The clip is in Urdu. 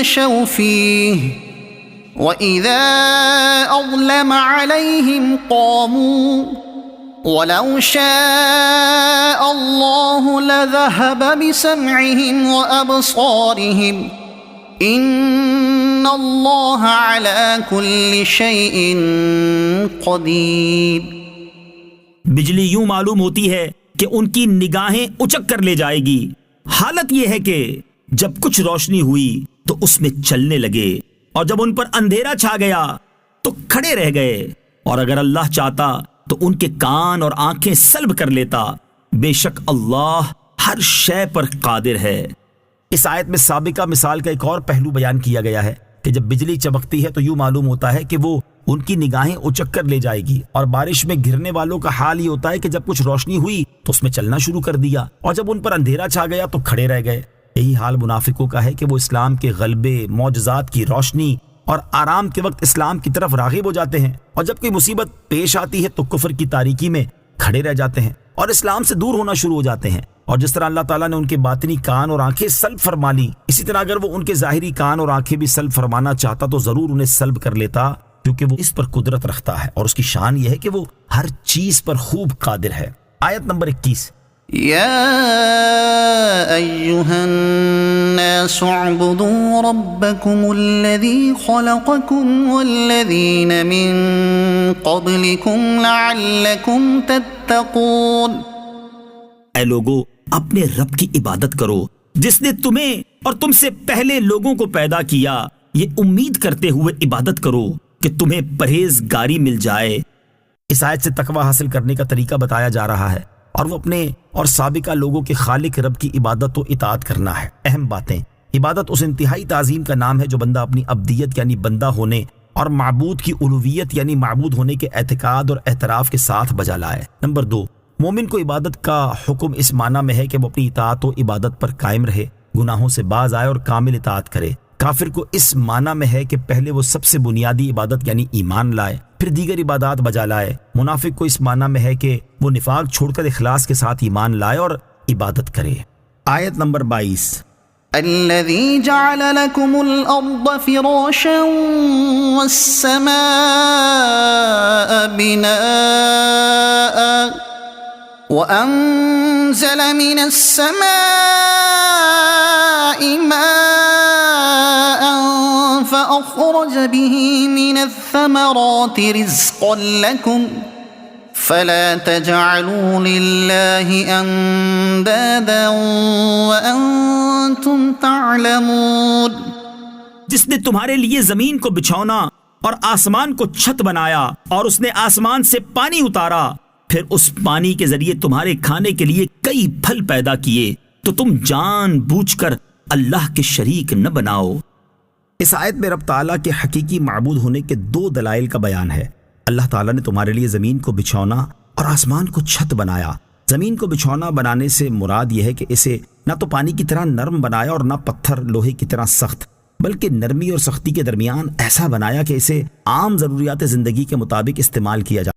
مشوا فيه وإذا أظلم عليهم قاموا ولو شاء الله لذهب بسمعهم وأبصارهم إن الله على كل شيء قدير۔ بجلی یوں معلوم ہوتی ہے کہ ان کی نگاہیں اچک کر لے جائے گی، حالت یہ ہے کہ جب کچھ روشنی ہوئی تو اس میں چلنے لگے، اور جب ان پر اندھیرا چھا گیا تو کھڑے رہ گئے، اور اگر اللہ چاہتا تو ان کے کان اور آنکھیں سلب کر لیتا، بے شک اللہ ہر شے پر قادر ہے۔ اس آیت میں سابقہ مثال کا ایک اور پہلو بیان کیا گیا ہے کہ جب بجلی چمکتی ہے تو یوں معلوم ہوتا ہے کہ وہ ان کی نگاہیں اچک کر لے جائے گی، اور بارش میں گرنے والوں کا حال یہ ہوتا ہے کہ جب کچھ روشنی ہوئی تو اس میں چلنا شروع کر دیا، اور جب ان پر اندھیرا چھا گیا تو کھڑے رہ گئے۔ یہی حال منافقوں کا ہے کہ وہ اسلام کے غلبے، معجزات کی روشنی اور آرام کے وقت اسلام کی طرف راغب ہو جاتے ہیں، اور جب کوئی مصیبت پیش آتی ہے تو کفر کی تاریکی میں کھڑے رہ جاتے ہیں اور اسلام سے دور ہونا شروع ہو جاتے ہیں۔ اور جس طرح اللہ تعالیٰ نے ان کے باطنی کان اور آنکھیں سلب فرما لی، اسی طرح اگر وہ ان کے ظاہری کان اور آنکھیں بھی سلب فرمانا چاہتا تو ضرور انہیں سلب کر لیتا، کیونکہ وہ اس پر قدرت رکھتا ہے، اور اس کی شان یہ ہے کہ وہ ہر چیز پر خوب قادر ہے۔ آیت نمبر 21۔ يا أيها الناس اعبدوا ربكم الذي خلقكم والذين من قبلكم لعلكم تتقون۔ اے لوگو، اپنے رب کی عبادت کرو جس نے تمہیں اور تم سے پہلے لوگوں کو پیدا کیا، یہ امید کرتے ہوئے عبادت کرو کہ تمہیں پرہیزگاری مل جائے۔ اس آیت سے تقوی حاصل کرنے کا طریقہ بتایا جا رہا ہے، اور وہ اپنے اور سابقہ لوگوں کے خالق رب کی عبادت و اطاعت کرنا ہے۔ اہم باتیں: عبادت اس انتہائی تعظیم کا نام ہے جو بندہ اپنی عبدیت یعنی بندہ ہونے اور معبود کی الوہیت یعنی معبود ہونے کے اعتقاد اور اعتراف کے ساتھ بجا لائے۔ نمبر 2، مومن کو عبادت کا حکم اس معنی میں ہے کہ وہ اپنی اطاعت و عبادت پر قائم رہے، گناہوں سے باز آئے اور کامل اطاعت کرے۔ کافر کو اس معنی میں ہے کہ پہلے وہ سب سے بنیادی عبادت یعنی ایمان لائے، پھر دیگر عبادات بجا لائے۔ منافق کو اس معنی میں ہے کہ وہ نفاق چھوڑ کر اخلاص کے ساتھ ایمان لائے اور عبادت کرے۔ آیت نمبر 22۔ الذي جعل لكم الأرض فراشا والسماء بناء وأنزل من السماء ماء فأخرج به من الثمرات رزقا لكم فلا تجعلوا لله أندادا وأنتم تعلمون۔ جس نے تمہارے لیے زمین کو بچھونا اور آسمان کو چھت بنایا، اور اس نے آسمان سے پانی اتارا، پھر اس پانی کے ذریعے تمہارے کھانے کے لیے کئی پھل پیدا کیے، تو تم جان بوجھ کر اللہ کے شریک نہ بناؤ۔ اس آیت میں رب تعالیٰ کے حقیقی معبود ہونے کے 2 دلائل کا بیان ہے۔ اللہ تعالیٰ نے تمہارے لیے زمین کو بچھونا اور آسمان کو چھت بنایا۔ زمین کو بچھونا بنانے سے مراد یہ ہے کہ اسے نہ تو پانی کی طرح نرم بنایا اور نہ پتھر لوہے کی طرح سخت، بلکہ نرمی اور سختی کے درمیان ایسا بنایا کہ اسے عام ضروریات زندگی کے مطابق استعمال کیا جائے۔